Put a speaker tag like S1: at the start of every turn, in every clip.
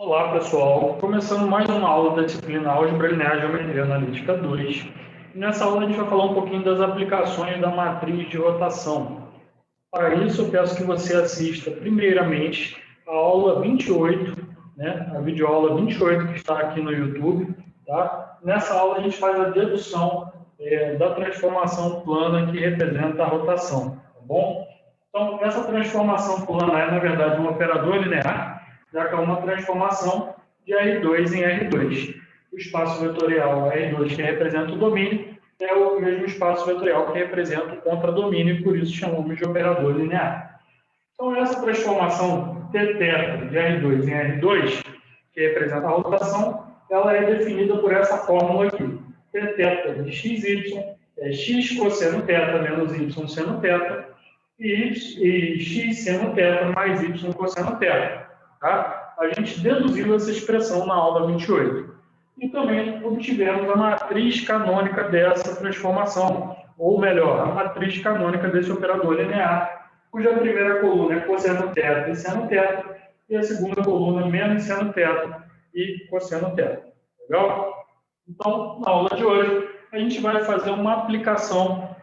S1: Olá, pessoal. Começando mais uma aula da disciplina Álgebra Linear e Geometria Analítica 2. E nessa aula a gente vai falar um pouquinho das aplicações da matriz de rotação. Para isso, eu peço que você assista primeiramente a aula 28, a videoaula 28 que está aqui no YouTube. Tá? Nessa aula a gente faz a dedução da transformação plana que representa a rotação. Tá bom? Então, essa transformação plana é, na verdade, um operador linear, já que é uma transformação de R2 em R2. O espaço vetorial R2, que representa o domínio, é o mesmo espaço vetorial que representa o contradomínio, e por isso chamamos de operador linear. Então, essa transformação θ de R2 em R2, que representa a rotação, ela é definida por essa fórmula aqui. Θ de xy é x cosseno θ menos y seno θ, e x seno θ mais y cosseno θ. Tá? A gente deduziu essa expressão na aula 28. E também obtivemos a matriz canônica dessa transformação, ou melhor, a matriz canônica desse operador linear, cuja primeira coluna é cosseno θ e seno θ, e a segunda coluna menos seno θ e cosseno θ. Legal? Então, na aula de hoje, a gente vai fazer uma aplicação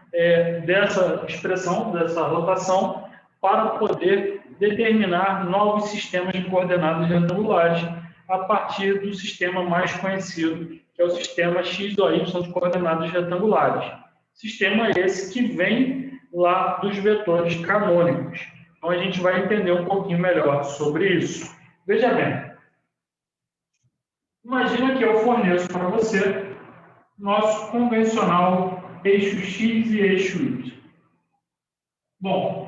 S1: dessa expressão, dessa rotação, para poder determinar novos sistemas de coordenadas retangulares a partir do sistema mais conhecido, que é o sistema x ou y de coordenadas retangulares. Sistema esse que vem lá dos vetores canônicos. Então, a gente vai entender um pouquinho melhor sobre isso. Veja bem. Imagina que eu forneço para você nosso convencional eixo x e eixo y. Bom,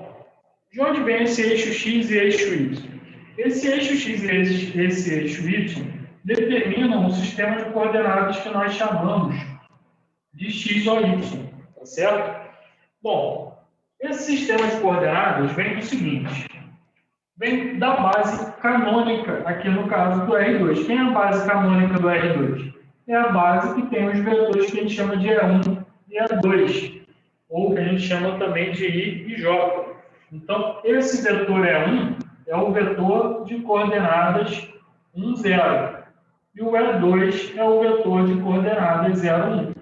S1: de onde vem esse eixo x e eixo y? Esse eixo x e esse eixo y determinam um sistema de coordenadas que nós chamamos de x ou y, tá certo? Bom, esse sistema de coordenadas vem do seguinte, vem da base canônica, aqui no caso do R2. Quem é a base canônica do R2? É a base que tem os vetores que a gente chama de E1 e E2, ou que a gente chama também de I e J. Então, esse vetor E1 é o vetor de coordenadas 1, 0. E o E2 é o vetor de coordenadas 0, 1.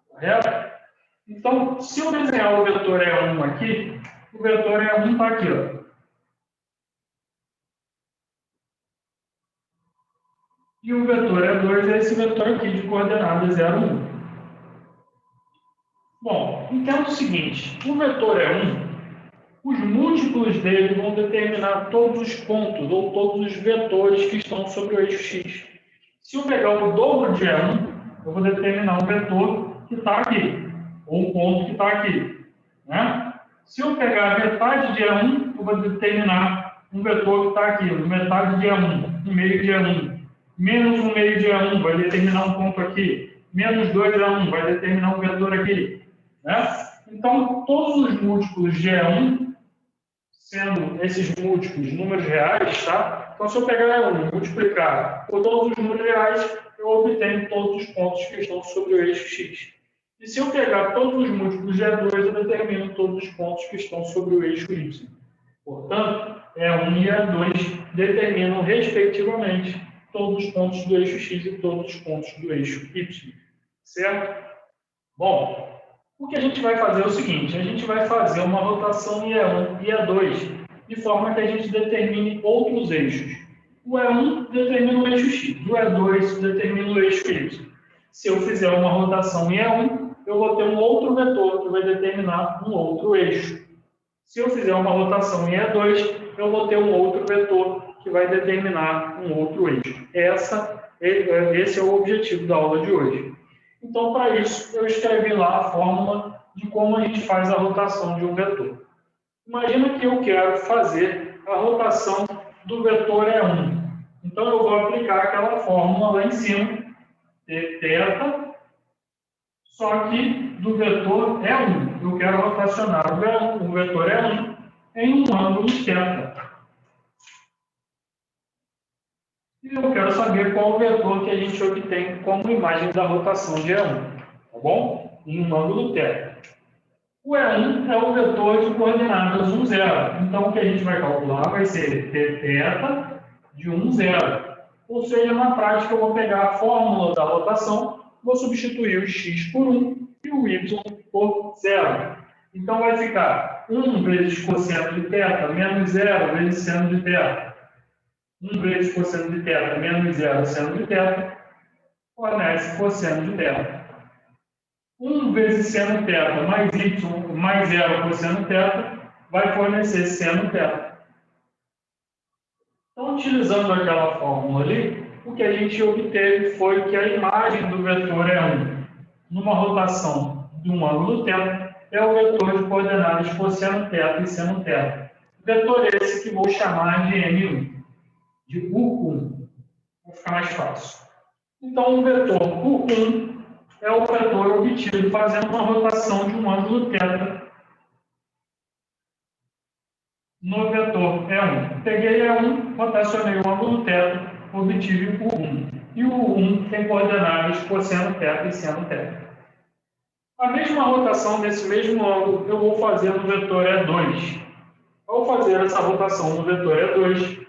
S1: Correto? Então, se eu desenhar o vetor E1 aqui, o vetor E1 está aqui, ó. E o vetor E2 é esse vetor aqui de coordenadas 0, 1. Bom, então é o seguinte, o vetor E1, os múltiplos dele vão determinar todos os pontos ou todos os vetores que estão sobre o eixo x. Se eu pegar o dobro de E1, eu vou determinar um vetor que está aqui, ou um ponto que está aqui. Né? Se eu pegar a metade de E1, eu vou determinar um vetor que está aqui, metade de E1, um meio de E1. Menos um meio de E1 vai determinar um ponto aqui. Menos 2 E1 vai determinar um vetor aqui. Né? Então, todos os múltiplos de E1, sendo esses múltiplos números reais, tá? Então, se eu pegar E1 e multiplicar por todos os números reais, eu obtenho todos os pontos que estão sobre o eixo x. E se eu pegar todos os múltiplos de E2, eu determino todos os pontos que estão sobre o eixo y. Portanto, E1 e E2 determinam, respectivamente, todos os pontos do eixo x e todos os pontos do eixo y. Certo? Bom, o que a gente vai fazer é o seguinte, a gente vai fazer uma rotação em E1 e E2, de forma que a gente determine outros eixos. O E1 determina o eixo x, o E2 determina o eixo y. Se eu fizer uma rotação em E1, eu vou ter um outro vetor que vai determinar um outro eixo. Se eu fizer uma rotação em E2, eu vou ter um outro vetor que vai determinar um outro eixo. Esse é o objetivo da aula de hoje. Então, para isso, eu escrevi lá a fórmula de como a gente faz a rotação de um vetor. Imagina que eu quero fazer a rotação do vetor E1. Então, eu vou aplicar aquela fórmula lá em cima, θ, só que do vetor E1. Eu quero rotacionar o vetor E1 em um ângulo θ. E eu quero saber qual o vetor que a gente obtém como imagem da rotação de E1. Tá bom? Em um ângulo θ. O E1 é o vetor de coordenadas 1, 0. Então, o que a gente vai calcular vai ser θ de 1, 0. Ou seja, na prática, eu vou pegar a fórmula da rotação, vou substituir o x por 1 e o y por 0. Então, vai ficar 1 vezes cosseno de θ menos 0 vezes seno de θ. 1 vezes cosseno de θ menos 0 seno de θ fornece cosseno de θ. 1 vezes seno θ mais y mais 0 cosseno θ vai fornecer seno θ. Então, utilizando aquela fórmula ali, o que a gente obteve foi que a imagem do vetor é 1 numa rotação de um ângulo θ é o vetor de coordenadas cosseno θ e seno θ. Vetor esse que vou chamar de M1, de U1. Vai ficar mais fácil. Então, o vetor U1 é o vetor obtido fazendo uma rotação de um ângulo θ no vetor E1. Peguei E1, rotacionei o ângulo θ, obtive o U1. E o U1 tem coordenadas cosseno θ e seno θ. A mesma rotação desse mesmo ângulo eu vou fazer no vetor E2. Ao fazer essa rotação no vetor E2,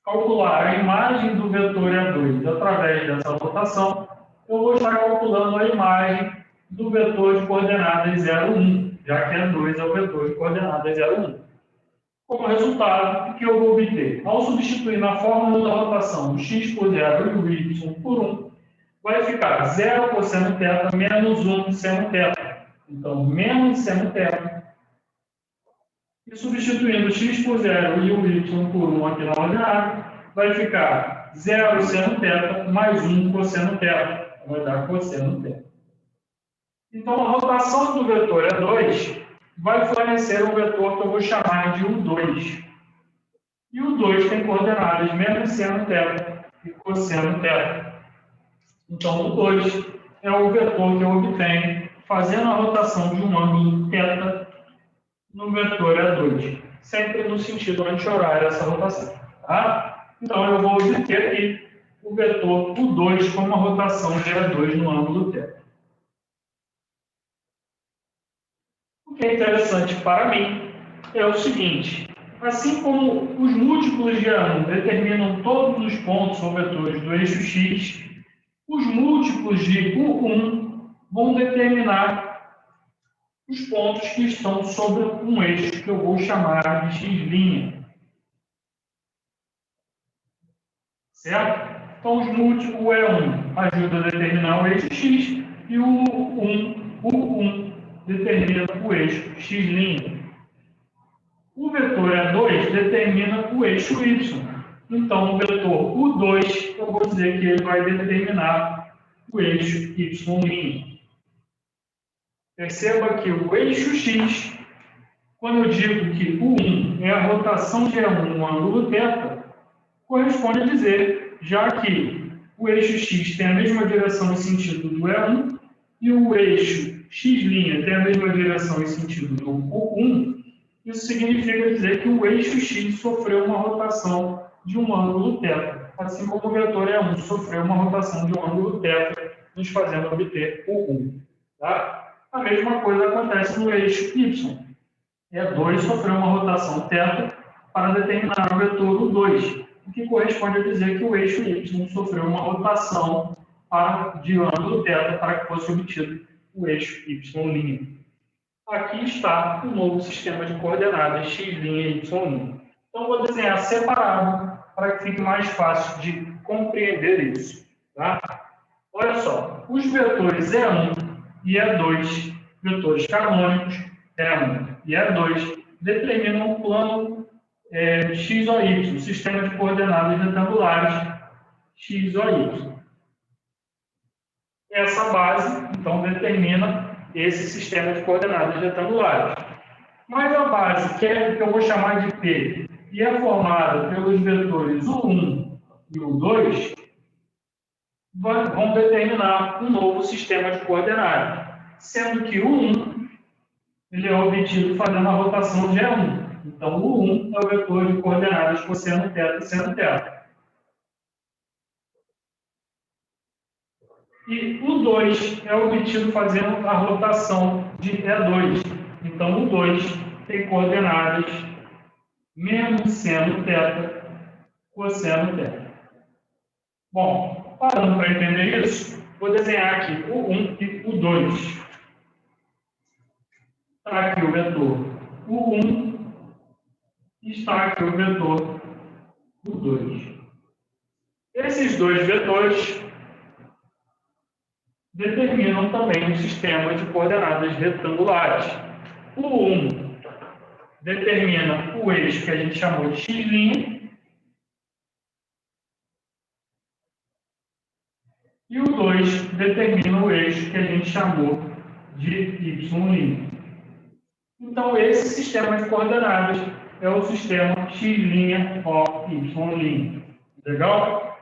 S1: calcular a imagem do vetor E2 através dessa rotação, eu vou estar calculando a imagem do vetor de coordenadas 0, 1, já que E2 é o vetor de coordenadas 0, 1. Como resultado, o que eu vou obter? Ao substituir na fórmula da rotação o x por 0 e o y por 1, vai ficar 0 cosseno θ menos 1 seno θ. Então, menos seno θ. E substituindo x por 0 e o y por 1 aqui na ordenada, vai ficar 0 seno θ mais 1 cosseno θ. Vai dar cosseno θ. Então, a rotação do vetor E2 vai fornecer um vetor que eu vou chamar de U2. E o 2 tem coordenadas menos seno θ e cosseno θ. Então, o 2 é o vetor que eu obtenho fazendo a rotação de um ângulo θ no vetor E2, sempre no sentido anti-horário essa rotação. Tá? Então, eu vou obter aqui o vetor U2 como a rotação de E2 no ângulo θ. O que é interessante para mim é o seguinte: assim como os múltiplos de E1 determinam todos os pontos ou vetores do eixo x, os múltiplos de U1 vão determinar os pontos que estão sobre um eixo que eu vou chamar de x'. Certo? Então, os múltiplos E1 ajuda a determinar o eixo x e o U1 determina o eixo x'. O vetor E2 determina o eixo y. Então, o vetor U2, eu vou dizer que ele vai determinar o eixo y'. Perceba que o eixo x, quando eu digo que U1 é a rotação de E1 no ângulo θ, corresponde a dizer, já que o eixo x tem a mesma direção e sentido do E1 e o eixo x' tem a mesma direção e sentido do U1, isso significa dizer que o eixo x sofreu uma rotação de um ângulo θ, assim como o vetor E1 sofreu uma rotação de um ângulo θ, nos fazendo obter o U1. Tá? A mesma coisa acontece no eixo y. E2 sofreu uma rotação θ para determinar o vetor U2, o que corresponde a dizer que o eixo y sofreu uma rotação de ângulo θ para que fosse obtido o eixo y'. Aqui está o novo sistema de coordenadas x' e y'. Então, vou desenhar separado para que fique mais fácil de compreender isso. Tá? Olha só, os vetores E1 e E2, vetores canônicos, E1 e E2, determinam o plano x ou y, sistema de coordenadas retangulares x ou y. Essa base, então, determina esse sistema de coordenadas retangulares. Mas a base, que eu vou chamar de P, e é formada pelos vetores U1 e U2, vão determinar um novo sistema de coordenadas, sendo que o U1 ele é obtido fazendo a rotação de E1. Então, o U1 é o vetor de coordenadas cosseno θ e seno θ. E o 2 é obtido fazendo a rotação de E2. Então, o 2 tem coordenadas menos seno θ, cosseno θ. Bom, parando para entender isso, vou desenhar aqui o 1 e o 2. Está aqui o vetor o 1 e está aqui o vetor o 2. Esses dois vetores determinam também um sistema de coordenadas retangulares. O 1 determina o eixo que a gente chamou de x', e o 2 determina o eixo que a gente chamou de y'. Então, esse sistema de coordenadas é o sistema x' ou y'. Legal?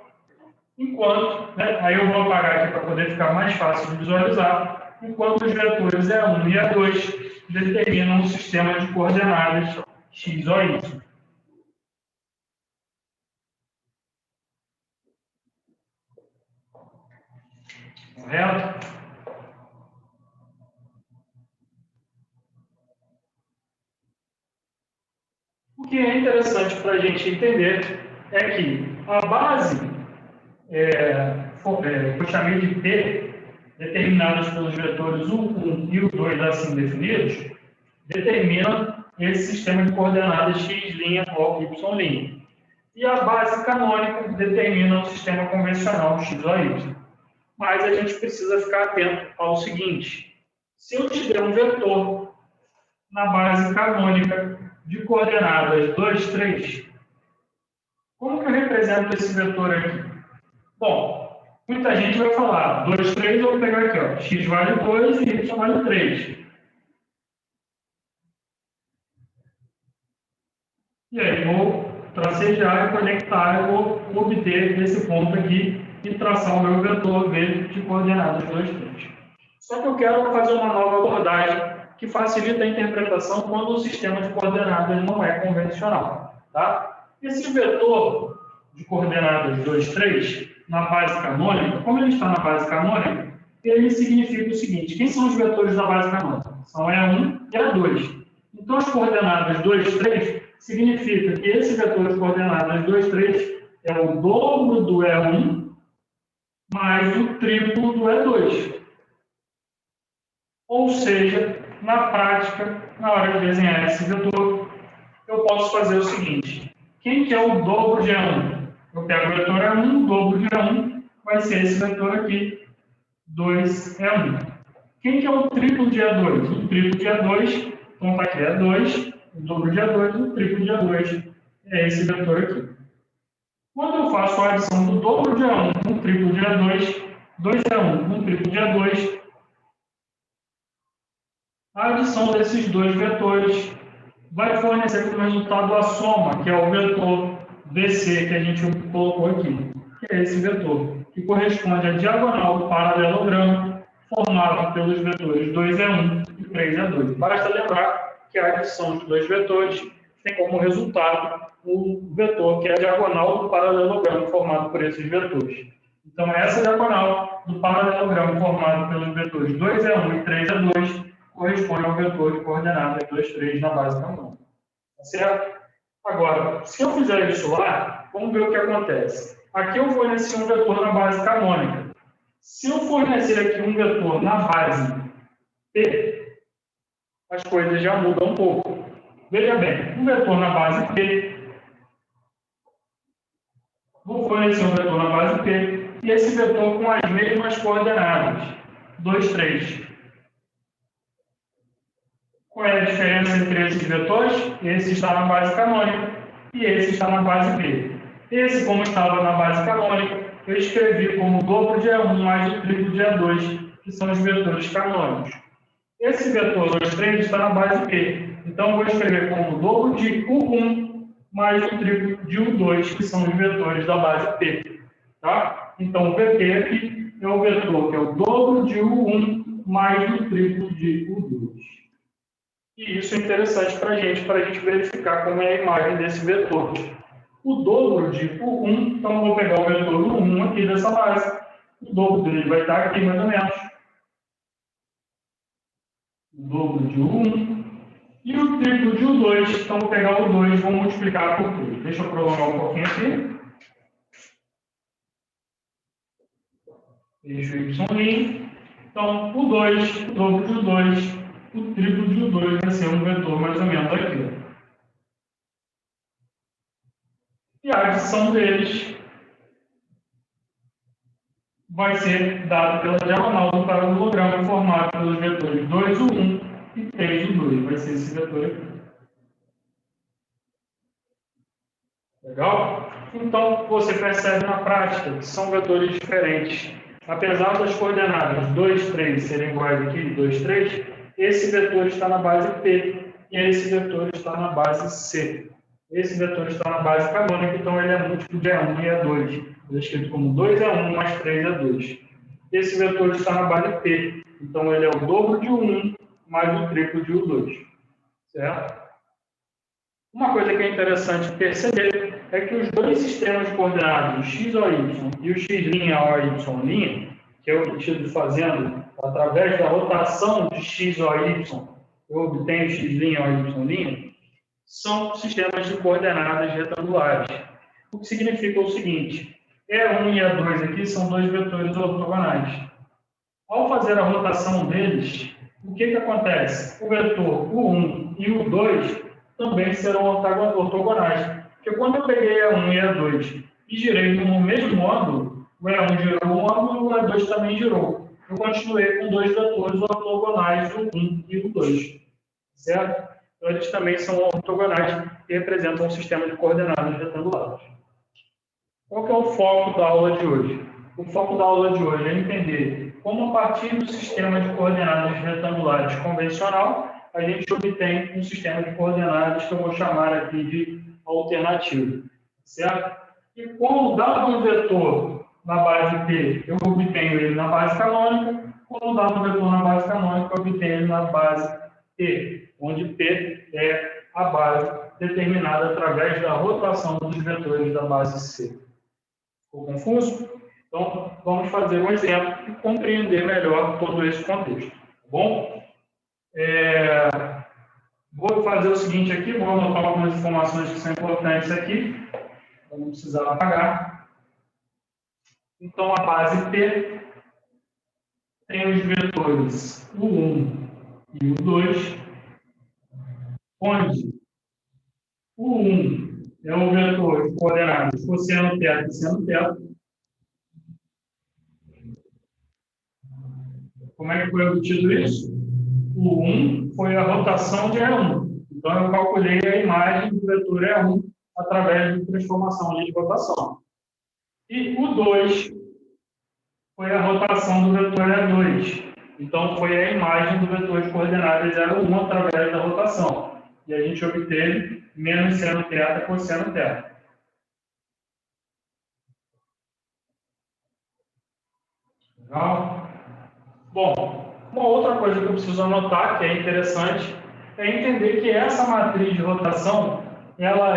S1: Enquanto, aí eu vou apagar aqui para poder ficar mais fácil de visualizar, enquanto os vetores E1 e E2 determinam o sistema de coordenadas x ou y. Correto? O que é interessante para a gente entender é que a base que eu chamei de P, determinadas pelos vetores U1 e U2 assim definidos, determina esse sistema de coordenadas x' ou y'. E a base canônica determina o sistema convencional x ou y. Mas a gente precisa ficar atento ao seguinte: se eu tiver um vetor na base canônica de coordenadas 2, 3, como que eu represento esse vetor aqui? Bom, muita gente vai falar 2, 3, eu vou pegar aqui, ó, x vale 2 e y vale 3. E aí vou tracejar e conectar, eu vou obter esse ponto aqui e traçar o meu vetor V de coordenadas 2, 3. Só que eu quero fazer uma nova abordagem que facilita a interpretação quando o sistema de coordenadas não é convencional. Tá? Esse vetor de coordenadas 2, 3, na base canônica, como ele está na base canônica, ele significa o seguinte: quem são os vetores da base canônica? São E1 e E2. Então, as coordenadas 2, 3 significa que esse vetor de coordenadas 2, 3 é o dobro do E1 mais o triplo do E2. Ou seja, na prática, na hora de desenhar esse vetor, eu posso fazer o seguinte: quem que é o dobro de E1? Eu pego o vetor E1, o dobro de E1 vai ser esse vetor aqui, 2E1. Quem que é o triplo de E2? O triplo de E2, então está aqui E2, o dobro de E2, o triplo de E2 é esse vetor aqui. Quando eu faço a adição do dobro de E1 com o triplo de E2, 2E1 com o triplo de E2, a adição desses dois vetores vai fornecer como resultado a soma, que é o vetor VC que a gente colocou aqui, que é esse vetor, que corresponde à diagonal do paralelogramo formado pelos vetores 2E1 e 3E2. Basta lembrar que a adição de dois vetores tem como resultado o vetor que é a diagonal do paralelogramo formado por esses vetores. Então, essa diagonal do paralelogramo formado pelos vetores 2E1 e 3E2 corresponde ao vetor de coordenadas 2, 3 na base canônica. Tá certo? Agora, se eu fizer isso lá, vamos ver o que acontece. Aqui eu forneci um vetor na base canônica. Se eu fornecer aqui um vetor na base P, as coisas já mudam um pouco. Veja bem, um vetor na base P, vou fornecer um vetor na base P, e esse vetor com as mesmas coordenadas, 2, 3. Qual é a diferença entre esses vetores? Esse está na base canônica e esse está na base P. Esse, como estava na base canônica, eu escrevi como dobro de E1 mais o triplo de E2, que são os vetores canônicos. Esse vetor 2, 3 está na base P. Então, eu vou escrever como dobro de U1 mais o triplo de U2, que são os vetores da base P. Tá? Então, o VP aqui é o vetor que é o dobro de U1 mais o triplo de U2. E isso é interessante para a gente verificar como é a imagem desse vetor. O dobro de U1, então eu vou pegar o vetor U1 aqui dessa base. O dobro dele vai estar aqui mais ou menos. O dobro de U1. E o triplo de U2, então eu vou pegar o 2 e vou multiplicar por 3. Deixa eu prolongar um pouquinho aqui. eixo Y'. Então, o 2, o dobro de 2, o triplo de 2 vai ser um vetor mais ou menos aqui. E a adição deles vai ser dada pela diagonal do paralelogramo formado pelos vetores 2, o 1 e 3, o 2. Vai ser esse vetor aqui. Legal? Então, você percebe na prática que são vetores diferentes. Apesar das coordenadas 2, 3 serem iguais aqui, 2, 3, esse vetor está na base P e esse vetor está na base C. Esse vetor está na base canônica, então ele é múltiplo de E1 e E2. Ele é escrito como 2E1 mais 3E2. Esse vetor está na base P, então ele é o dobro de 1 mais o triplo de U2. Certo? Uma coisa que é interessante perceber é que os dois sistemas de coordenadas, o x, o y e o x', o y', que é obtido fazendo através da rotação de x, o y, eu obtenho x', o y', são sistemas de coordenadas retangulares. O que significa o seguinte, E1 e E2 aqui são dois vetores ortogonais. Ao fazer a rotação deles, o que acontece? O vetor U1 e U2 também serão ortogonais. Porque quando eu peguei E1 e E2 e girei no mesmo módulo, o E1 girou um módulo e o E2 também girou. Eu continuei com dois vetores ortogonais, o 1 e o 2. Certo? Então, eles também são ortogonais e representam um sistema de coordenadas retangulares. Qual que é o foco da aula de hoje? O foco da aula de hoje é entender como, a partir do sistema de coordenadas retangulares convencional, a gente obtém um sistema de coordenadas que eu vou chamar aqui de alternativo. Certo? E como dado um vetor na base P, eu obtenho ele na base canônica, como dado um vetor na base canônica, eu obtenho ele na base P, onde P é a base determinada através da rotação dos vetores da base C. Ficou confuso? Então, vamos fazer um exemplo e compreender melhor todo esse contexto. Tá bom? Vou fazer o seguinte aqui, vou anotar algumas informações que são importantes aqui, para não precisar apagar. Então, a base P tem os vetores U1 e U2, onde o 1 é o vetor de coordenadas cosseno θ e seno θ. Como é que foi obtido isso? O 1 foi a rotação de E1. Então, eu calculei a imagem do vetor E1 através de transformação de rotação. E o 2 foi a rotação do vetor E2. Então, foi a imagem do vetor de coordenadas 0,1 através da rotação. E a gente obteve menos seno θ cosseno θ. Legal? Bom, uma outra coisa que eu preciso anotar, que é interessante, é entender que essa matriz de rotação, ela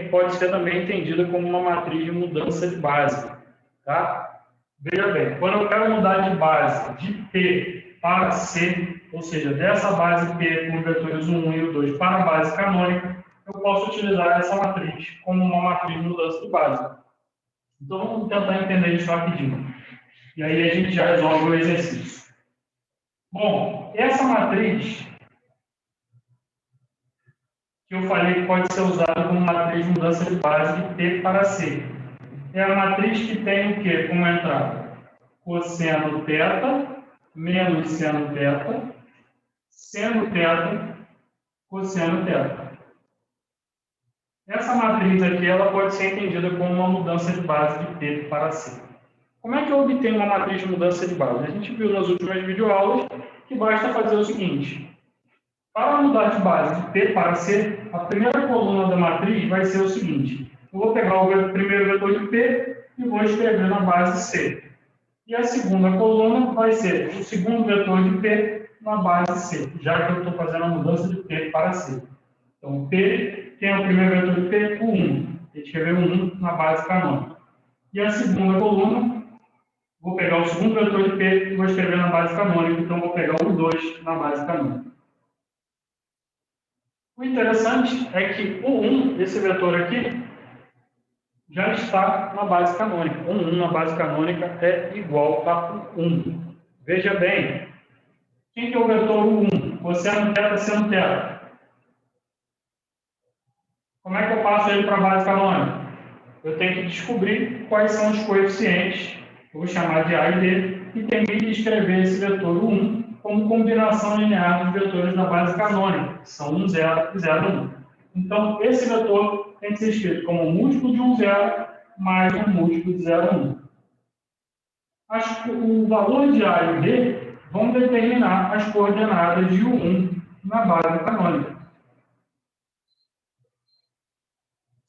S1: pode ser também entendida como uma matriz de mudança de base. Tá? Veja bem, quando eu quero mudar de base de P para C, ou seja, dessa base P com os vetores 1 e o 2 para a base canônica, eu posso utilizar essa matriz como uma matriz de mudança de base. Então, vamos tentar entender isso rapidinho. E aí a gente já resolve o exercício. Bom, essa matriz que eu falei que pode ser usada como matriz de mudança de base de P para C. É a matriz que tem o quê como entrada? Cosseno θ menos seno θ, seno θ, cosseno θ. Essa matriz aqui ela pode ser entendida como uma mudança de base de P para C. Como é que eu obtenho uma matriz de mudança de base? A gente viu nas últimas videoaulas que basta fazer o seguinte. Para mudar de base de P para C, a primeira coluna da matriz vai ser o seguinte. Eu vou pegar o primeiro vetor de P e vou escrever na base C. E a segunda coluna vai ser o segundo vetor de P na base C, já que eu estou fazendo a mudança de P para C. Então, P tem o primeiro vetor de P, o 1. Escrever o 1 na base canônica. E a segunda coluna, vou pegar o segundo vetor de P e vou escrever na base canônica, então vou pegar o 2 na base canônica. O interessante é que o 1, esse vetor aqui, já está na base canônica. 1 na base canônica é igual a 1. Veja bem, quem que é o vetor 1? Cosseno θ, seno θ. Como é que eu passo ele para a base canônica? Eu tenho que descobrir quais são os coeficientes, eu vou chamar de A e B, e tenho que escrever esse vetor 1 como combinação linear dos vetores da base canônica, que são 1, 0 e 0, 1. Então, esse vetor tem que ser escrito como múltiplo de 1, 0 mais um múltiplo de 0, 1. O valor de A e B vão determinar as coordenadas de 1 na base canônica.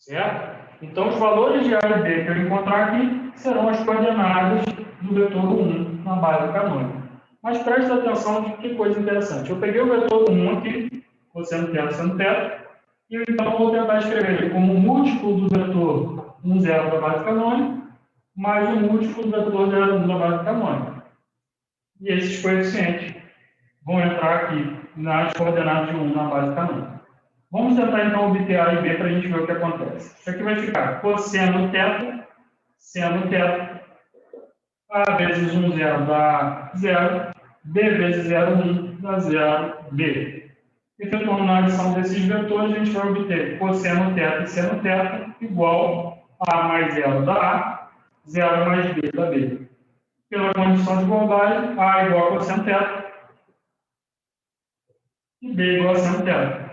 S1: Certo? Então, os valores de A e B que eu encontrar aqui serão as coordenadas do vetor 1 na base canônica. Mas preste atenção de que coisa interessante. Eu peguei o vetor 1 aqui, cosseno θ, seno θ, e então vou tentar escrever ele como múltiplo do vetor 1, 0 da base canônica, mais o múltiplo do vetor 0, 1 da base canônica. E esses coeficientes vão entrar aqui nas coordenadas de 1 na base canônica. Vamos tentar então obter A e B para a gente ver o que acontece. Isso aqui vai ficar cosseno θ, seno θ, A vezes 1, 0 dá 0, B vezes 0, 1 dá 0, B. Efetuando a adição desses vetores, a gente vai obter cosseno θ e seno θ igual a mais 0 dá A, 0 mais B dá B. Pela condição de igualdade, A igual a cosseno θ e B igual a seno θ.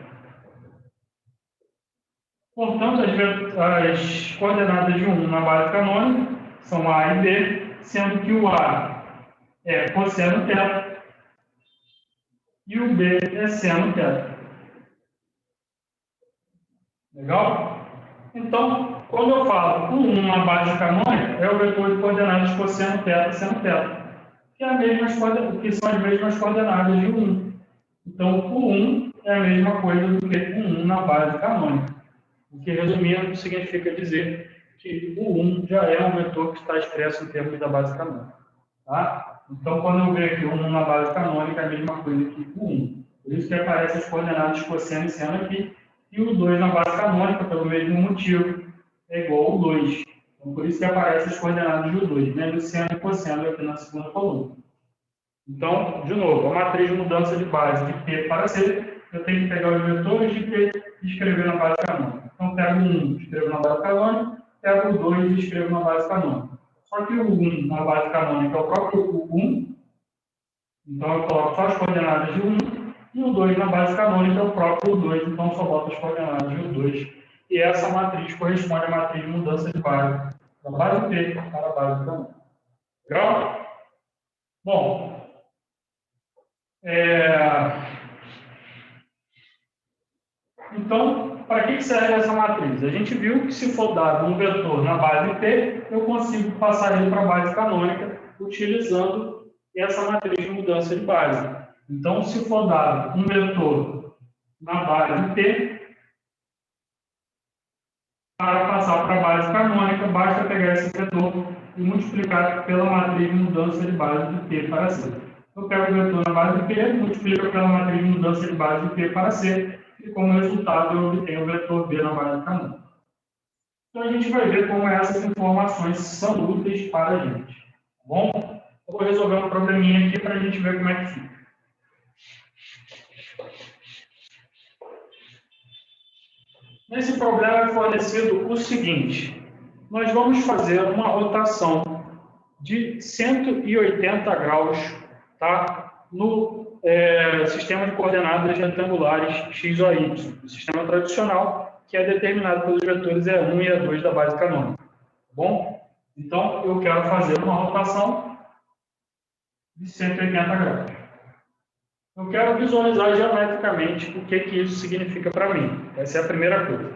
S1: Portanto, as coordenadas de 1 na base canônica são A e B, sendo que o A é cosseno θ e o B é seno θ. Legal? Então, quando eu falo o 1 na base canônica, é o vetor de coordenadas cosseno θ e seno θ, que são as mesmas coordenadas de 1. Então, o 1 é a mesma coisa do que o 1 na base canônica. O que, resumindo, significa dizer que o 1 já é um vetor que está expresso em termos da base canônica. Tá? Então, quando eu ver aqui o 1 na base canônica, é a mesma coisa que o 1. Por isso que aparecem as coordenadas cosseno e seno aqui, e o 2 na base canônica, pelo mesmo motivo, é igual ao 2. Então, por isso que aparecem as coordenadas do 2, né? Do seno e cosseno aqui na segunda coluna. Então, de novo, a matriz de mudança de base de P para C, eu tenho que pegar os vetores de P e escrever na base canônica. Então, pego o 1 e escrevo na base canônica, pego o 2 e escrevo na base canônica. Só que o 1 na base canônica é o próprio 1, então eu coloco só as coordenadas de 1, e o 2 na base canônica é o próprio 2, então só boto as coordenadas de 2. E essa matriz corresponde à matriz de mudança de base da base P para a base canônica. Legal? Bom, então, para que serve essa matriz? A gente viu que se for dado um vetor na base P, eu consigo passar ele para a base canônica utilizando essa matriz de mudança de base. Então, se for dado um vetor na base P, para passar para a base canônica, basta pegar esse vetor e multiplicar pela matriz de mudança de base de P para C. Eu pego o vetor na base de P, multiplico pela matriz de mudança de base de P para C, e como resultado eu obtenho o vetor B na base canônica. Então a gente vai ver como essas informações são úteis para a gente. Tá bom? Eu vou resolver um probleminha aqui para a gente ver como é que fica. Nesse problema é fornecido o seguinte: nós vamos fazer uma rotação de 180 graus, tá? No sistema de coordenadas retangulares x ou y, o sistema tradicional, que é determinado pelos vetores E1 e E2 da base canônica. Tá bom? Então, eu quero fazer uma rotação de 180 graus. Eu quero visualizar geometricamente o que isso significa para mim. Essa é a primeira coisa.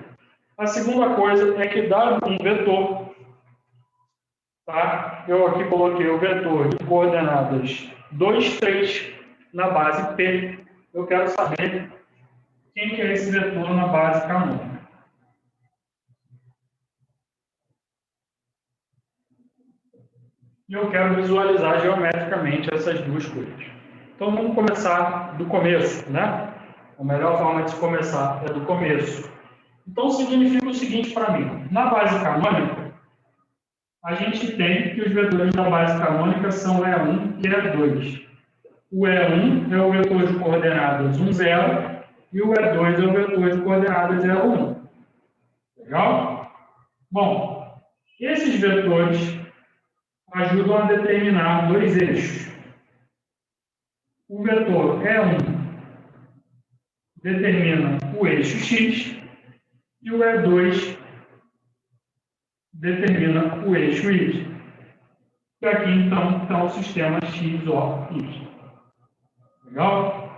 S1: A segunda coisa é que, dado um vetor, tá? Eu aqui coloquei o vetor de coordenadas 2, 3 na base P. Eu quero saber quem que é esse vetor na base canônica. E eu quero visualizar geometricamente essas duas coisas. Então, vamos começar do começo, né? A melhor forma de se começar é do começo. Então, significa o seguinte para mim. Na base canônica, a gente tem que os vetores da base canônica são E1 e E2. O E1 é o vetor de coordenadas 1, 0, e o E2 é o vetor de coordenadas 0, 1. Legal? Bom, esses vetores ajudam a determinar dois eixos. O vetor E1 determina o eixo X e o E2 determina o eixo Y. E aqui, então, está o sistema X, O, Y. Legal?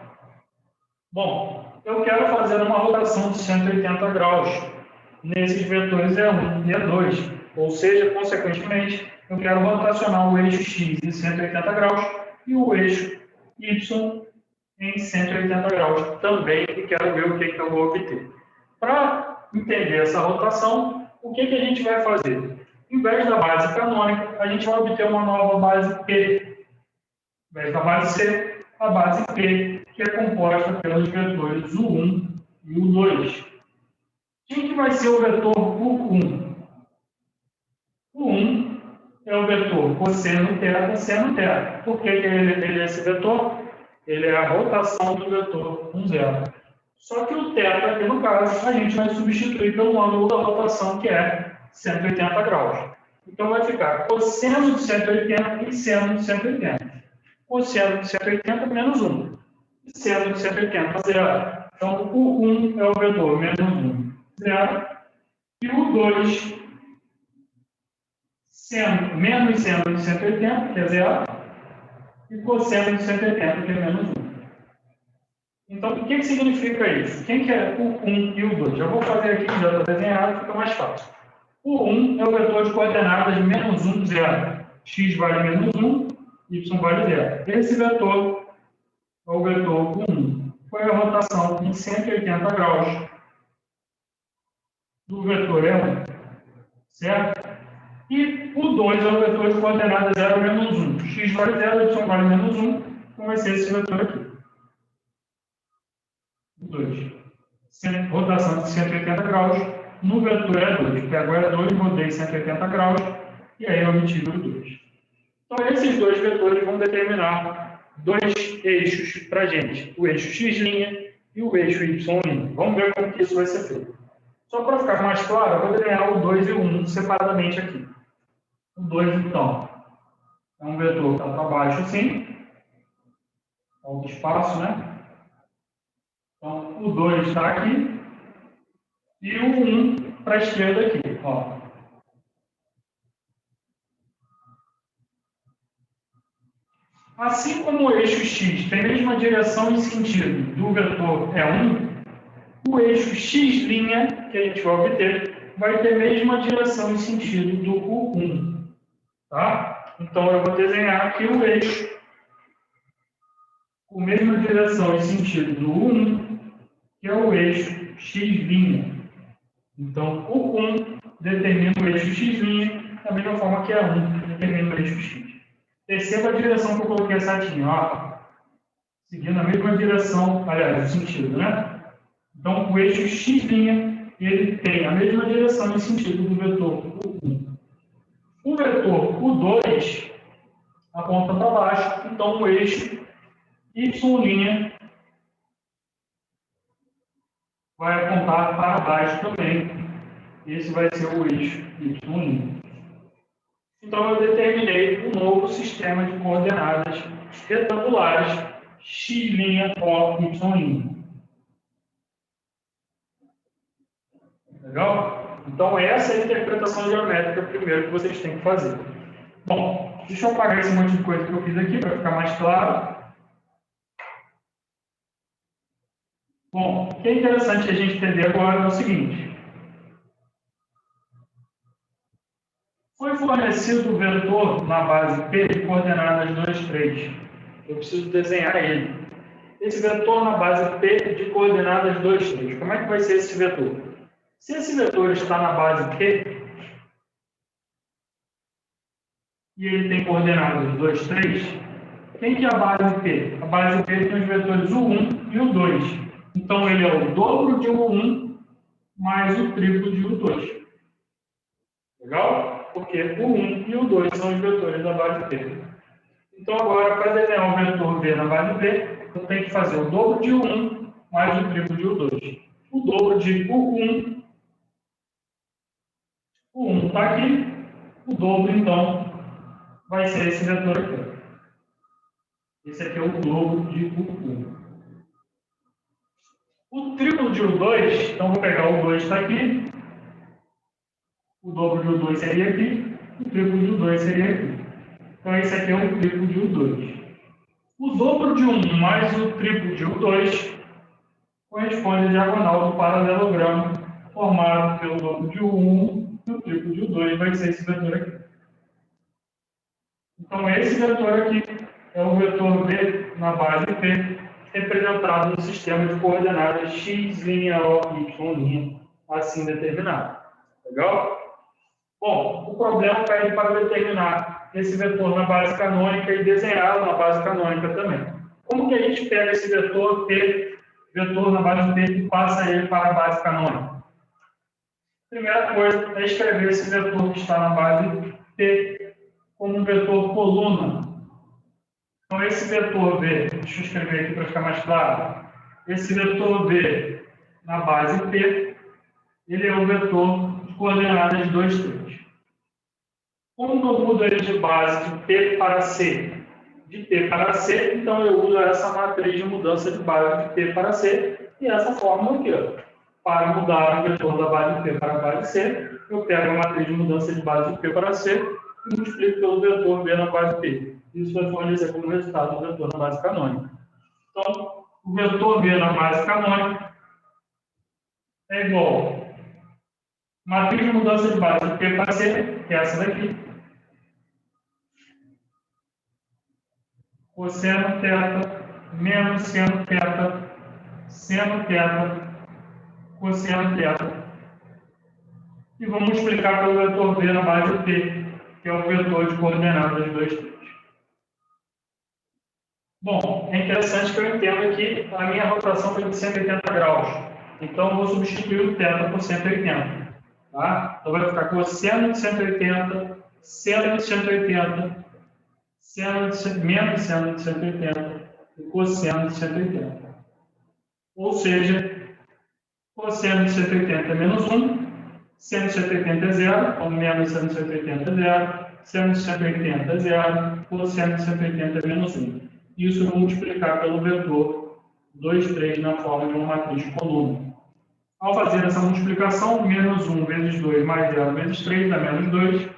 S1: Bom, eu quero fazer uma rotação de 180 graus nesses vetores E1 e E2. Ou seja, consequentemente, eu quero rotacionar o eixo X em 180 graus e o eixo Y em 180 graus também, e quero ver o que eu vou obter. Para entender essa rotação, o que a gente vai fazer? Em vez da base canônica, a gente vai obter uma nova base P. Em vez da base C, a base P, que é composta pelos vetores U1 e U2. Quem que vai ser o vetor U1? U1 é o vetor cosseno θ, seno θ. Por que ele é esse vetor? Ele é a rotação do vetor 1, 0. Só que o θ, aqui no caso, a gente vai substituir pelo ângulo da rotação, que é 180 graus. Então, vai ficar cosseno de 180 e seno de 180. Cosseno de 180 menos 1. E seno de 180, 0. Então, o 1 é o vetor menos 1, 0. E o 2, menos seno de 180, que é 0. E cosseno de 180, que é menos 1. Então, o que significa isso? Quem que é o 1 e o 2? Eu vou fazer aqui, já está desenhado, fica mais fácil. O 1 é o vetor de coordenadas menos 1, 0. X vale menos 1, Y vale 0. Esse vetor é o vetor 1. Foi a rotação em 180 graus do vetor E1. Certo? E o 2 é o vetor de coordenadas 0, menos 1. X vale 0, Y vale menos 1. Então, vai ser esse vetor aqui. 2. Rotação de 180 graus no vetor E2. Pego o E2, rodei 180 graus e aí eu obtive o 2. Então, esses dois vetores vão determinar dois eixos para a gente. O eixo X' e o eixo Y'. Vamos ver como que isso vai ser feito. Só para ficar mais claro, eu vou desenhar o 2 e o 1 separadamente aqui. O 2, então, é um vetor que está para baixo assim. Falta espaço, né? Então, o 2 está aqui e o 1 para a esquerda aqui. Ó. Assim como o eixo X tem a mesma direção e sentido do vetor E1, o eixo X', que a gente vai obter, vai ter a mesma direção e sentido do U1. Tá? Então, eu vou desenhar aqui o eixo com a mesma direção e sentido do U1, que é o eixo X'. Então, o 1 determina o eixo X' da mesma forma que a 1 determina o eixo X. Perceba a direção que eu coloquei a setinha, ó. Seguindo a mesma direção, aliás, o sentido, né? Então, o eixo X', ele tem a mesma direção e sentido do vetor U1. O vetor U2 aponta para baixo, então o eixo Y' vai apontar para baixo também. Esse vai ser o eixo Y'. Então, eu determinei um novo sistema de coordenadas retangulares X', O, Y'. Legal? Então, essa é a interpretação geométrica primeiro que vocês têm que fazer. Bom, deixa eu apagar esse monte de coisa que eu fiz aqui para ficar mais claro. Bom, o que é interessante a gente entender agora é o seguinte. Foi fornecido o vetor na base P de coordenadas 2, 3. Eu preciso desenhar ele. Esse vetor na base P de coordenadas 2, 3. Como é que vai ser esse vetor? Se esse vetor está na base P e ele tem coordenadas 2, 3, quem que é a base P? A base P tem os vetores U1 e U2. Então, ele é o dobro de U1 mais o triplo de U2. Legal? porque o 1 e o 2 são os vetores da base P. Então, agora, para desenhar o vetor V na base P, eu tenho que fazer o dobro de U1 mais o triplo de U2. O dobro de U1, o 1 está aqui, o dobro, então, vai ser esse vetor aqui. Esse aqui é o dobro de U1. O triplo de U2, então vou pegar o 2 está aqui, o dobro de U2 seria aqui, o triplo de U2 seria aqui. Então esse aqui é o triplo de U2. O dobro de 1 mais o triplo de U2 corresponde à diagonal do paralelogramo formado pelo dobro de U1 e o triplo de U2 vai ser esse vetor aqui. Então esse vetor aqui é o vetor V na base P, representado no sistema de coordenadas x, linha O, y, linha, assim determinado. Legal? Bom, o problema pede para determinar esse vetor na base canônica e desenhá-lo na base canônica também. Como que a gente pega esse vetor P, vetor na base P, e passa ele para a base canônica? Primeira coisa é escrever esse vetor que está na base P como um vetor coluna. Então, esse vetor V, deixa eu escrever aqui para ficar mais claro. Esse vetor V na base P, ele é um vetor de coordenadas de 2, 3. Como eu mudo ele de base de P para C, de P para C, então eu uso essa matriz de mudança de base de P para C e essa fórmula aqui, ó. Para mudar o vetor da base de P para a base C, eu pego a matriz de mudança de base de P para C e multiplico pelo vetor V na base P. Isso vai fornecer como resultado o vetor na base canônica. Então, o vetor V na base canônica é igual a matriz de mudança de base de P para C, que é essa daqui. Cosseno θ menos seno θ, cosseno θ. E vamos multiplicar pelo vetor V na base P, que é o vetor de coordenadas de 2, 3. Bom, é interessante que eu entendo que a minha rotação foi de 180 graus. Então, eu vou substituir o θ por 180. Tá? Então, vai ficar cosseno de 180, seno de 180, menos seno de 180 e cosseno de 180. Ou seja, cosseno de 180 é menos 1, seno de 180 é 0, então menos seno de 180 é 0, seno de 180 é 0, cosseno de 180 é menos 1. Isso eu vou multiplicar pelo vetor 2, 3 na forma de uma matriz de coluna. Ao fazer essa multiplicação, menos 1 vezes 2 mais 0 vezes 3 dá menos 2.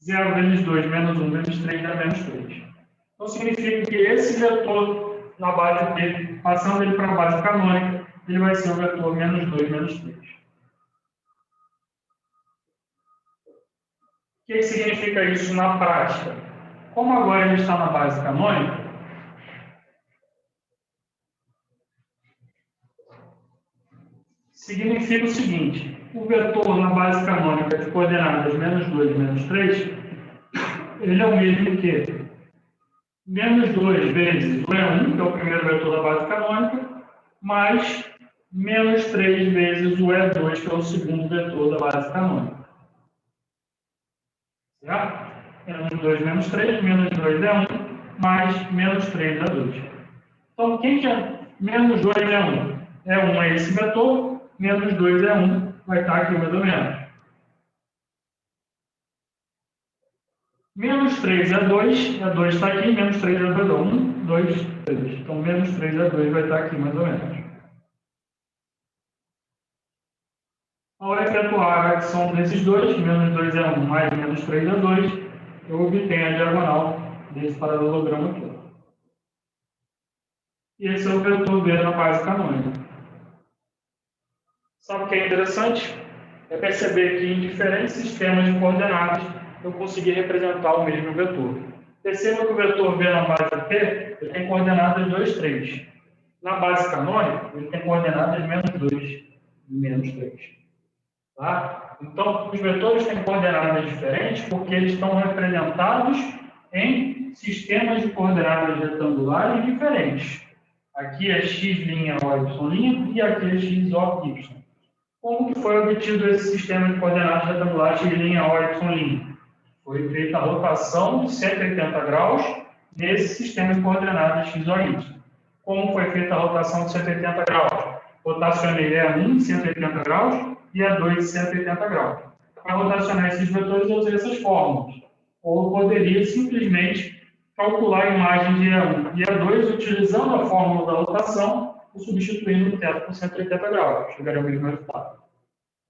S1: 0 vezes 2 menos 1 vezes 3 dá menos 3. Então, significa que esse vetor na base P, passando ele para a base canônica, ele vai ser o vetor menos 2 menos 3. O que significa isso na prática? Como agora ele está na base canônica, significa o seguinte: o vetor na base canônica de coordenadas menos 2 menos 3, ele é o mesmo que menos 2 vezes o E1, que é o primeiro vetor da base canônica, mais menos 3 vezes o E2, que é o segundo vetor da base canônica. Certo? Menos 2 menos 3, menos 2 é 1, mais menos 3 é 2. Então, quem que é menos 2 é 1? É 1 é esse vetor, menos 2 é 1, vai estar aqui mais ou menos. Menos 3 é 2, é 2 está aqui, menos 3 é 2 é 1, 2, 3. Então, menos 3 é 2 vai estar aqui mais ou menos. Ao efetuar a adição desses dois, menos 2 é 1 mais menos 3 é 2, eu obtenho a diagonal desse paralelogramo aqui. E esse é o vetor V na base canônica. Sabe o que é interessante? É perceber que em diferentes sistemas de coordenadas eu consegui representar o mesmo vetor. Perceba que o vetor V na base P ele tem coordenadas 2, 3. Na base canônica, ele tem coordenadas menos 2 e menos 3. Tá? Então, os vetores têm coordenadas diferentes porque eles estão representados em sistemas de coordenadas retangulares diferentes. Aqui é x', y', e aqui é x', y'. Como que foi obtido esse sistema de coordenadas retangulares de linha O, Y'? Foi feita a rotação de 180 graus nesse sistema de coordenadas x, o, y. Como foi feita a rotação de 180 graus? Rotacionei E1 de 180 graus e E2 de 180 graus. Para rotacionar esses vetores, eu usei essas fórmulas. Ou eu poderia simplesmente calcular a imagem de E1 e E2 utilizando a fórmula da rotação e substituindo o teto por 180 graus. Chegaria ao mesmo resultado. Tá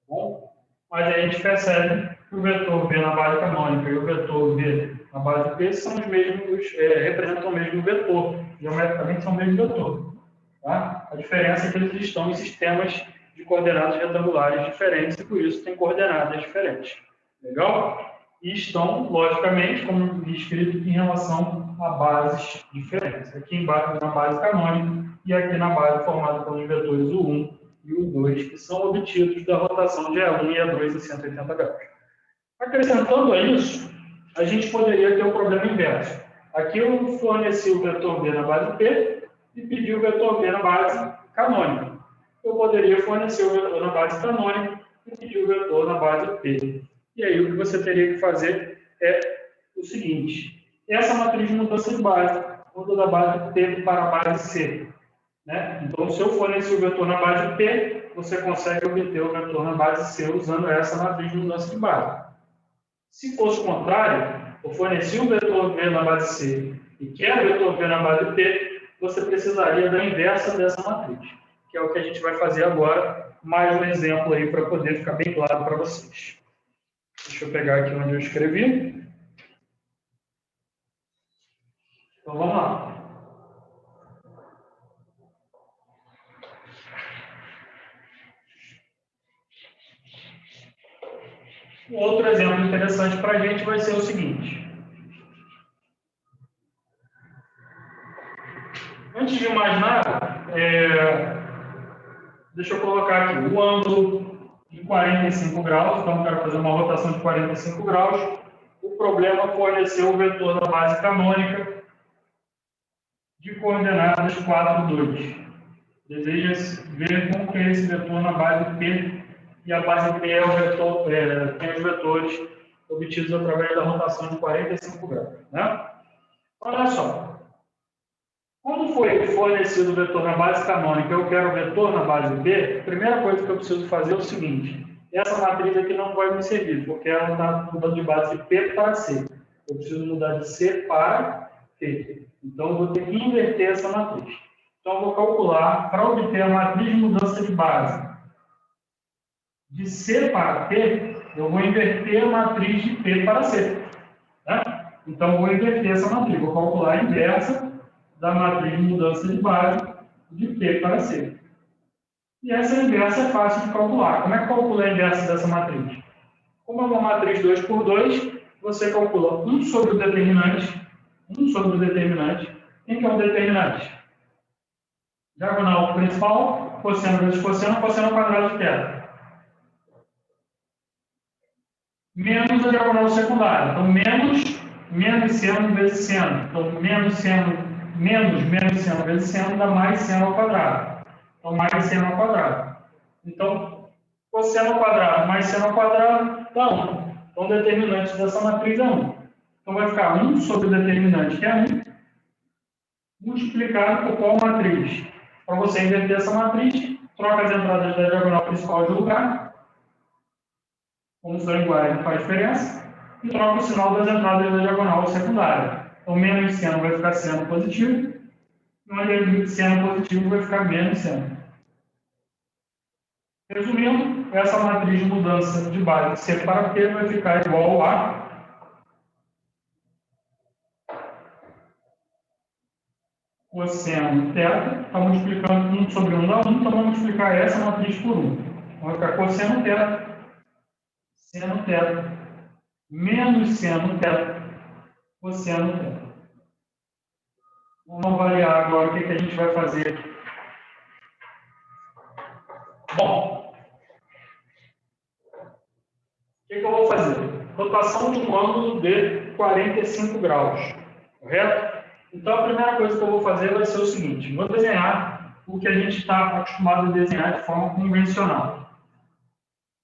S1: bom? Mas aí a gente percebe que o vetor V na base canônica e o vetor V na base P são os mesmos, representam o mesmo vetor. Geometricamente são o mesmo vetor. Tá? A diferença é que eles estão em sistemas de coordenadas retangulares diferentes e por isso têm coordenadas diferentes. Legal? E estão, logicamente, como escrito, em relação a bases diferentes. Aqui embaixo na base canônica e aqui na base formada pelos vetores U1 e U2, que são obtidos da rotação de E1 e E2 a 180 graus. Acrescentando a isso, a gente poderia ter um problema inverso. Aqui eu forneci o vetor V na base P e pedi o vetor V na base canônica. Eu poderia fornecer o vetor na base canônica e pedir o vetor na base P. E aí o que você teria que fazer é o seguinte. Essa matriz de mudança de base muda da base P para a base C. Né? Então, se eu fornecer o vetor na base P, você consegue obter o vetor na base C usando essa matriz de mudança de base. Se fosse o contrário, eu forneci o vetor V na base C e quero o vetor V na base P, você precisaria da inversa dessa matriz, que é o que a gente vai fazer agora. Mais um exemplo aí para poder ficar bem claro para vocês. Deixa eu pegar aqui onde eu escrevi. Então, vamos lá. Um outro exemplo interessante para a gente vai ser o seguinte. Antes de mais nada, deixa eu colocar aqui o ângulo de 45 graus. Então, eu quero fazer uma rotação de 45 graus. O problema é fornecer o vetor da base canônica de coordenadas 4, 2. Deseja ver como que é esse vetor na base P. E a base P é o vetor, tem os vetores obtidos através da rotação de 45 graus. Né? Olha só. Como foi fornecido o vetor na base canônica, eu quero o vetor na base B, a primeira coisa que eu preciso fazer é o seguinte. Essa matriz aqui não vai me servir, porque ela está mudando de base de P para C. Eu preciso mudar de C para P. Então, eu vou ter que inverter essa matriz. Então, eu vou calcular, para obter a matriz de mudança de base de C para P, eu vou inverter a matriz de P para C. Né? Então, eu vou inverter essa matriz. Vou calcular a inversa da matriz de mudança de base de P para C. E essa inversa é fácil de calcular. Como é que calcula a inversa dessa matriz? Como é uma matriz 2 por 2, você calcula 1 sobre o determinante. 1 sobre o determinante. Quem que é o determinante? Diagonal principal, cosseno vezes cosseno, cosseno ao quadrado de θ. Menos a diagonal secundária. Então, menos seno vezes seno. Então, menos seno vezes seno dá mais seno ao quadrado. Então, mais seno ao quadrado. Então, cosseno ao quadrado mais seno ao quadrado dá 1. Então, o determinante dessa matriz é 1. Então, vai ficar 1 sobre o determinante, que é 1, multiplicado por qual matriz? Para você inverter essa matriz, troca as entradas da diagonal principal de lugar. Como são iguais, não faz diferença. E troca o sinal das entradas da diagonal secundária. Então, menos seno vai ficar seno positivo. E seno positivo vai ficar menos seno. Resumindo, essa matriz de mudança de base C para P vai ficar igual a cosseno θ. Está multiplicando 1 sobre 1 dá 1, então vamos multiplicar essa matriz por 1. Vai ficar cosseno θ, seno θ, menos seno θ, cosseno θ. Vamos avaliar agora o que a gente vai fazer aqui. Bom, o que eu vou fazer? Rotação de um ângulo de 45 graus, correto? Então, a primeira coisa que eu vou fazer vai ser o seguinte. Vou desenhar o que a gente está acostumado a desenhar de forma convencional.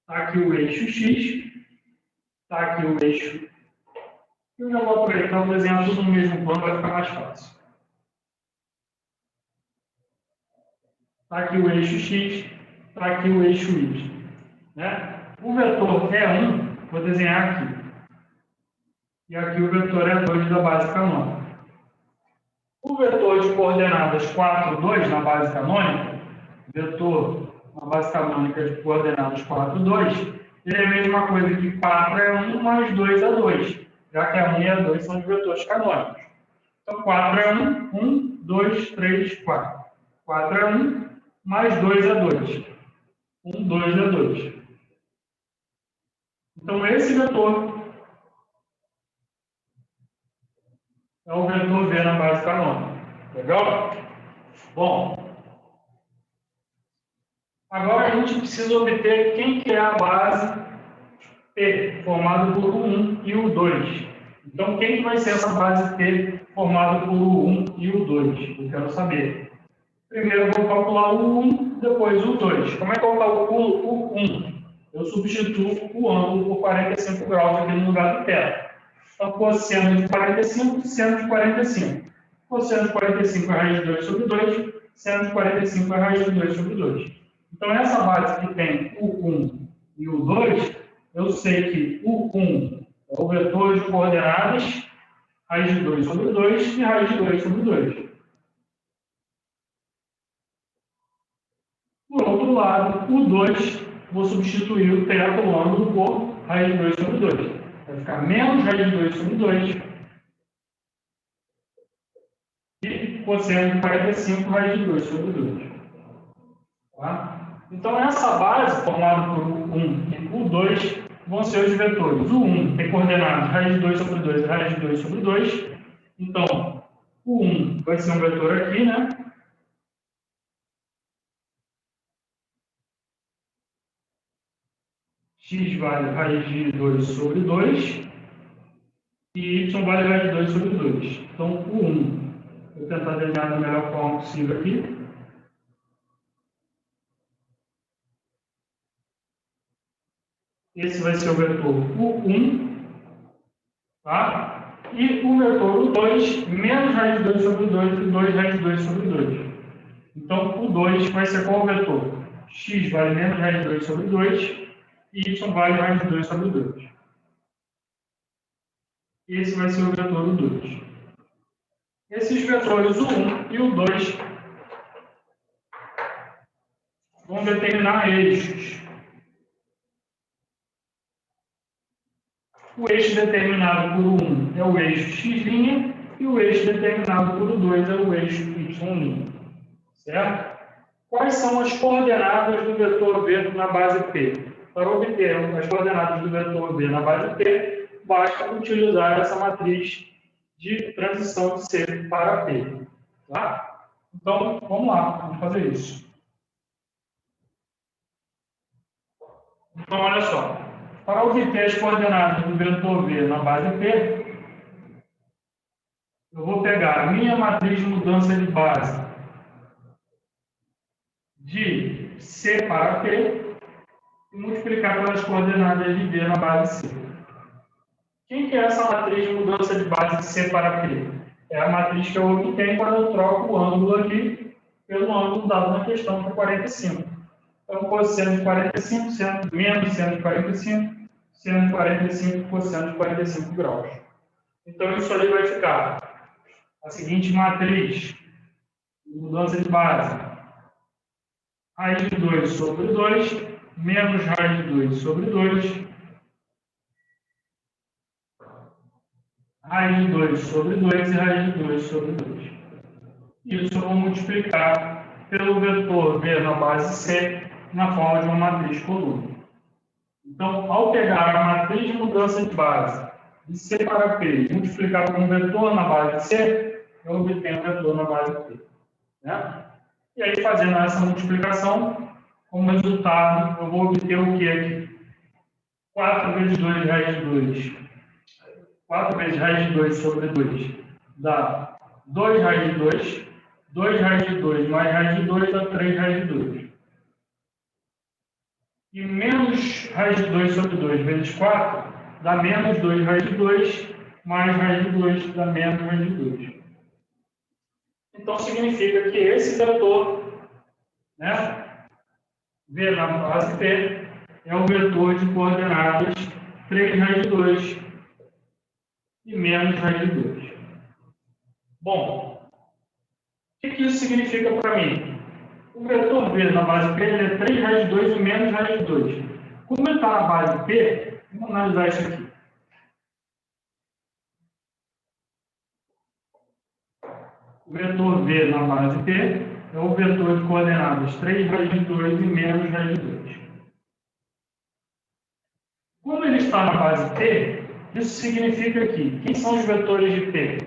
S1: Está aqui o eixo X, está aqui o eixo. Eu já vou aproveitar para desenhar tudo no mesmo plano, vai ficar mais fácil. Está aqui o eixo X, está aqui o eixo Y. Né? O vetor E1, vou desenhar aqui. E aqui o vetor E2 da base canônica. O vetor de coordenadas 4, 2 na base canônica, vetor na base canônica de coordenadas 4, 2, ele é a mesma coisa que 4 é 1 mais 2 é 2, já que a 1 e a 2 são os vetores canônicos. Então, 4 é 1, 1, 2, 3, 4. 4 é 1, mais 2 é 2. 1, 2 é 2. Então, esse vetor é o vetor V na base canônica. Legal? Bom, agora a gente precisa obter quem que é a base P, formada por U1 e U2. Então, quem que vai ser essa base P formada por U1 e U2? Eu quero saber. Primeiro eu vou calcular o U1, depois o U2. Como é que eu calculo o U1? Eu substituo o ângulo por 45 graus aqui no lugar do θ. Então, cosseno de 45, seno de 45. Cosseno de 45 é raiz de 2 sobre 2, seno de 45 é raiz de 2 sobre 2. Então, essa base que tem o 1 e o 2, eu sei que o 1 é o vetor de coordenadas, raiz de 2 sobre 2 e raiz de 2 sobre 2. Por outro lado, o 2, vou substituir o θ, o ângulo, por raiz de 2 sobre 2. Vai ficar menos raiz de 2 sobre 2 e cosseno de 45 raiz de 2 sobre 2. Tá? Então, essa base, formada por U1 e U2, vão ser os vetores. O 1 tem coordenadas raiz de 2 sobre 2 e raiz de 2 sobre 2. Então, o 1 vai ser um vetor aqui, né? X vale raiz de 2 sobre 2 e Y vale raiz de 2 sobre 2. Então, o 1, vou tentar desenhar da melhor forma possível aqui. Esse vai ser o vetor U1, tá? E o vetor U2, menos raiz de 2 sobre 2 e 2 raiz de 2 sobre 2. Então, U2 vai ser qual vetor? X vale menos raiz de 2 sobre 2 e Y vale raiz de 2 sobre 2. Esse vai ser o vetor U2. Esses vetores U1 e U2 vão determinar eixos. O eixo determinado por U1 é o eixo x' e o eixo determinado por U2 é o eixo y'. Certo? Quais são as coordenadas do vetor V na base P? Para obter as coordenadas do vetor V na base P, basta utilizar essa matriz de transição de C para P. Tá? Então, vamos lá, vamos fazer isso. Então, olha só. Para obter as coordenadas do vetor V na base P, eu vou pegar a minha matriz de mudança de base de C para P e multiplicar pelas coordenadas de V na base C. Quem que é essa matriz de mudança de base de C para P? É a matriz que eu obtenho quando eu troco o ângulo aqui pelo ângulo dado na questão, que é 45. Então, cosseno de 45, menos seno de 45, seno de 45, cosseno de 45 graus. Então, isso ali vai ficar a seguinte matriz de mudança de base. Raiz de 2 sobre 2, menos raiz de 2 sobre 2, raiz de 2 sobre 2 e raiz de 2 sobre 2. Isso eu vou multiplicar pelo vetor V na base C na forma de uma matriz coluna. Então, ao pegar a matriz de mudança de base de C para P e multiplicar por um vetor na base de C, eu obtenho o vetor na base de P. Né? E aí, fazendo essa multiplicação, como resultado, eu vou obter o que aqui? 4 vezes 2 raiz de 2. 4 vezes raiz de 2 sobre 2 dá 2 raiz de 2. 2 raiz de 2 mais raiz de 2 dá 3 raiz de 2. E menos raiz de 2 sobre 2 vezes 4 dá menos 2 raiz de 2, mais raiz de 2 dá menos raiz de 2. Então, significa que esse vetor, né, V na base P, é o vetor de coordenadas 3 raiz de 2 e menos raiz de 2. Bom, o que isso significa para mim? O vetor V na base P é 3 raiz de 2 e menos raiz de 2. Como ele está na base P, vamos analisar isso aqui. O vetor V na base P é o vetor de coordenadas 3 raiz de 2 e menos raiz de 2. Como ele está na base P, isso significa que quem são os vetores de P?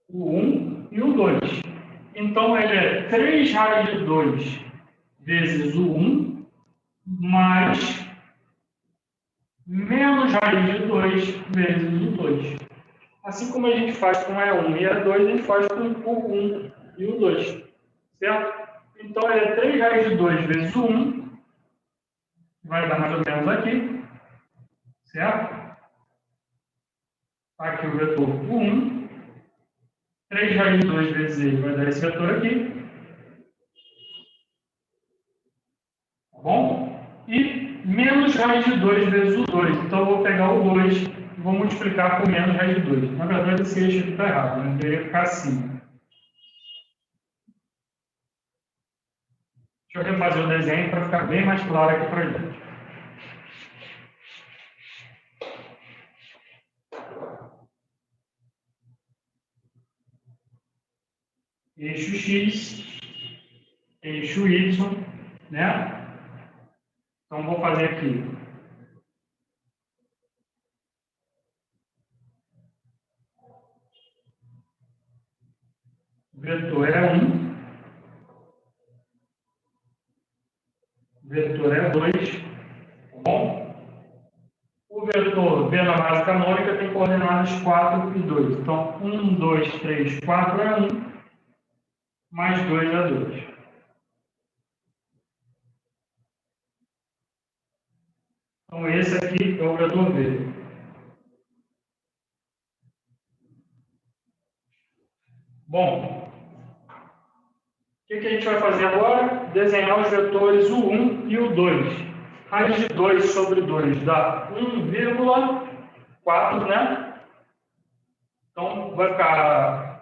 S1: O 1 e o 2. Então, ele é 3 raiz de 2 vezes o 1 mais menos raiz de 2 vezes o 2. Assim como a gente faz com E1 e E2, a gente faz com o 1 e o 2. Certo? Então, ele é 3 raiz de 2 vezes o 1, vai dar mais ou menos aqui. Certo? Aqui o vetor 1. 3 raiz de 2 vezes ele vai dar esse vetor aqui. Tá bom? E menos raiz de 2 vezes o 2. Então, eu vou pegar o 2 e vou multiplicar por menos raiz de 2. Na verdade, esse eixo aqui está errado, né? Deveria ficar assim. Deixa eu refazer o desenho para ficar bem mais claro aqui para a gente. Eixo X, eixo Y, né? Então, vou fazer aqui. O vetor é 1. O vetor é 2. Tá bom? O vetor V na base canônica tem coordenadas 4 e 2. Então, 1, 2, 3, 4 é 1, mais 2 é 2. Então, esse aqui é o vetor V. Bom, o que a gente vai fazer agora? Desenhar os vetores o 1 e o 2. Raiz de 2 sobre 2 dá 1,4, né? Então, vai ficar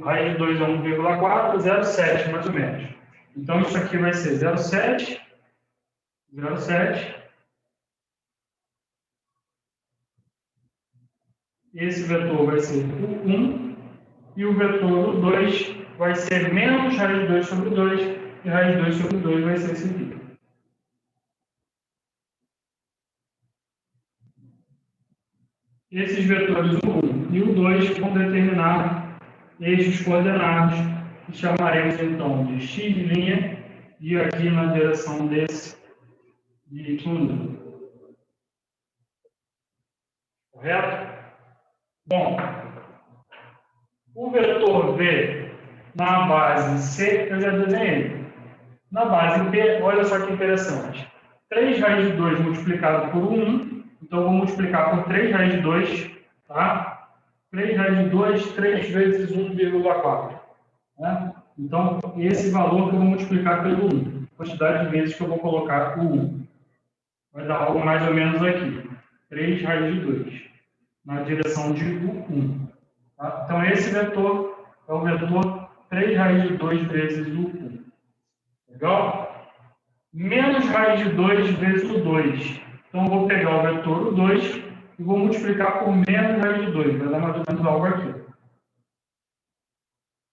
S1: raiz de 2 é 1,4, 0,7 mais ou menos. Então, isso aqui vai ser 0,7, 0,7. Esse vetor vai ser o 1 e o vetor o 2 vai ser menos raiz de 2 sobre 2 e raiz de 2 sobre 2 vai ser esse aqui. Esses vetores, o 1 e o 2, vão determinar eixos coordenados, que chamaremos então de x' e aqui na direção desse de y'. Correto? Bom, o vetor V na base C, eu já desenhei. Na base P, olha só que interessante. 3 raiz de 2 multiplicado por 1, então eu vou multiplicar por 3 raiz de 2, tá? 3 raiz de 2, 3 vezes 1,4. Né? Então, esse valor que eu vou multiplicar pelo 1, quantidade de vezes que eu vou colocar o 1. Vai dar algo mais ou menos aqui, 3 raiz de 2, na direção de 1. Tá? Então, esse vetor é o vetor 3 raiz de 2 vezes o 1. Legal? Menos raiz de 2 vezes o 2. Então, eu vou pegar o vetor o 2 e vou multiplicar por menos raiz de 2. Vai dar mais ou menos algo aqui.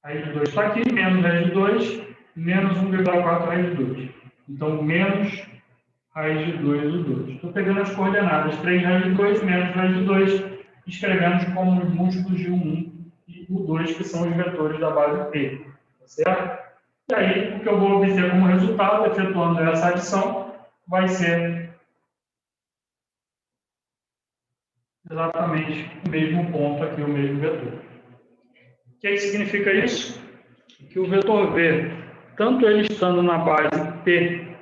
S1: Raiz de 2 está aqui, menos raiz de 2, menos 1,4 raiz de 2. Então, menos raiz de 2 o 2. Estou pegando as coordenadas 3 raiz de 2, menos raiz de 2, escrevendo como múltiplos de 1 e o 2, que são os vetores da base P. Tá certo? E aí, o que eu vou obter como resultado, efetuando essa adição, vai ser exatamente o mesmo ponto aqui, o mesmo vetor. O que significa isso? Que o vetor V, tanto ele estando na base P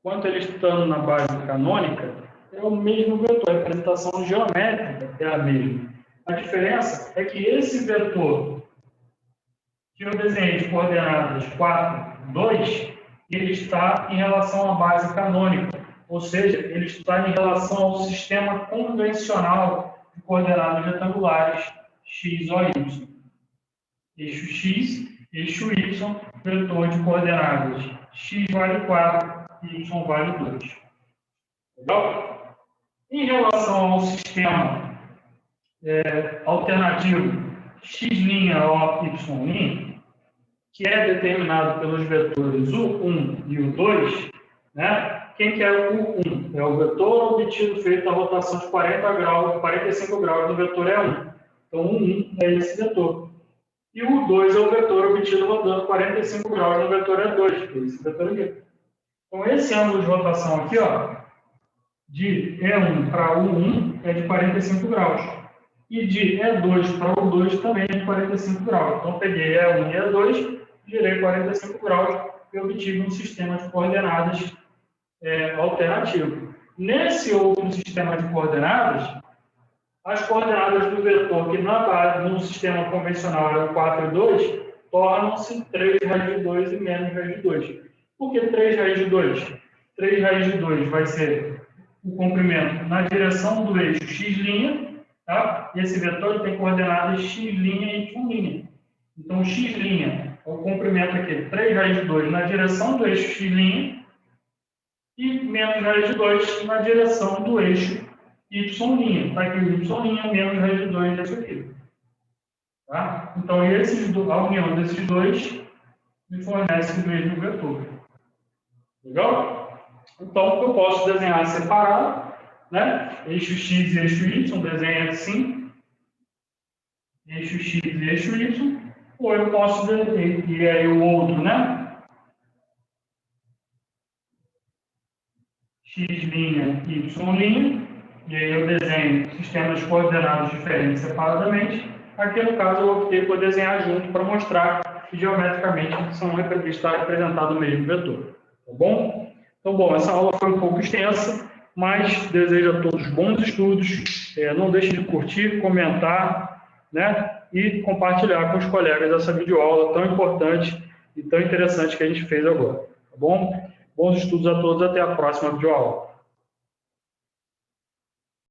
S1: quanto ele estando na base canônica, é o mesmo vetor, a representação geométrica é a mesma. A diferença é que esse vetor que eu desenhei de coordenadas 4, 2, ele está em relação à base canônica, ou seja, ele está em relação ao sistema convencional de coordenadas retangulares x ou y. Eixo x, eixo y, vetor de coordenadas x vale 4, y vale 2. Legal? Em relação ao sistema alternativo x' ou y', que é determinado pelos vetores u1 e u2, né? Quem que é o u1? É o vetor obtido feito a rotação de 45 graus no vetor E1. Então, o u1 é esse vetor. E o u2 é o vetor obtido rodando 45 graus no vetor E2, que é esse vetor aqui. Então, esse ângulo de rotação aqui, ó, de E1 para U1 é de 45 graus. E de E2 para U2 também é de 45 graus. Então, peguei E1 e E2, girei 45 graus e obtive um sistema de coordenadas alternativo. Nesse outro sistema de coordenadas, as coordenadas do vetor, que na base, no sistema convencional eram 4 e 2, tornam-se 3 raiz de 2 e menos raiz de 2. Por que 3 raiz de 2? 3 raiz de 2 vai ser o comprimento na direção do eixo x', tá? E esse vetor tem coordenadas x' e y'. Então, x' é o comprimento aqui, 3 raiz de 2 na direção do eixo x' e menos raiz de 2 na direção do eixo y'. Tá aqui o y' menos raiz de 2 desse aqui. Tá? Então, a união desses dois me fornece o mesmo vetor. Legal? Então, eu posso desenhar separado, né? Eixo x e eixo y, desenho assim. Eixo x e eixo y. Ou eu posso desenhar, e aí o outro, né? x', y'. E aí eu desenho sistemas coordenados diferentes separadamente. Aqui, no caso, eu optei por desenhar junto para mostrar que geometricamente está representado o mesmo vetor. Tá bom? Então, bom, essa aula foi um pouco extensa, mas desejo a todos bons estudos. Não deixe de curtir, comentar, né? E compartilhar com os colegas essa videoaula tão importante e tão interessante que a gente fez agora. Tá bom? Bons estudos a todos. Até a próxima videoaula.